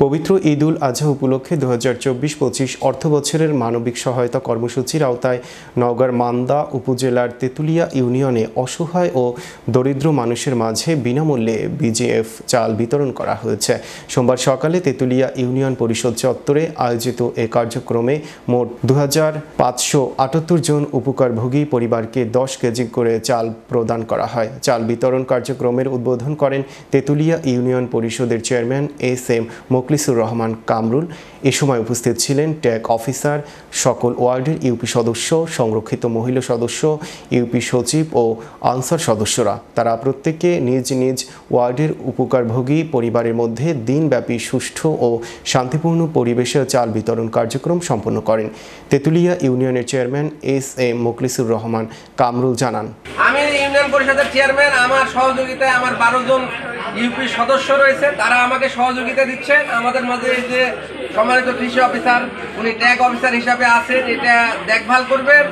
পবিত্র ঈদ উল আজহা উপলক্ষে 2024-25 অর্থবছরের মানবিক সহায়তা কর্মসূচির আওতায় নওগাঁর মান্দা উপজেলার তেঁতুলিয়া ইউনিয়নে অসহায় ও দরিদ্র মানুষের মাঝে বিনামূল্যে বিজিএফ চাল বিতরণ করা হয়েছে। সোমবার সকালে তেঁতুলিয়া ইউনিয়ন পরিষদ চত্বরে আয়োজিত এ কার্যক্রমে মোট 2578 জন উপকারভোগী পরিবারকে 10 কেজি করে চাল প্রদান করা হয়। চাল বিতরণ কার্যক্রমের উদ্বোধন করেন তেঁতুলিয়া ইউনিয়ন পরিষদের চেয়ারম্যান এস.এম. মোখলিসুর রহমান কামরুল। এ সময় উপস্থিত ছিলেন ট্যাগ অফিসার, সকল ওয়ার্ডের ইউপি সদস্য, সংরক্ষিত মহিলা সদস্য, ইউপি সচিব ও আনসার সদস্যরা। তারা প্রত্যেকে নিজ নিজ ওয়ার্ডের উপকারভোগী পরিবারের মধ্যে দিনব্যাপী সুষ্ঠু ও শান্তিপূর্ণ পরিবেশে চাল বিতরণ কার্যক্রম সম্পন্ন করেন। তেঁতুলিয়া ইউনিয়নের চেয়ারম্যান এস.এম. মোখলিসুর রহমান কামরুল জানান, আমি ইউনিয়ন পরিষদের চেয়ারম্যান, আমার সহযোগিতায় আমার 12 জন ইউপি সদস্য রয়েছে, তারা আমাকে সহযোগিতা দিচ্ছেন। আমাদের মাঝে এই যে সম্মানিত কৃষি অফিসার, উনি ট্যাগ অফিসার হিসাবে আছেন, এটা দেখভাল করবেন।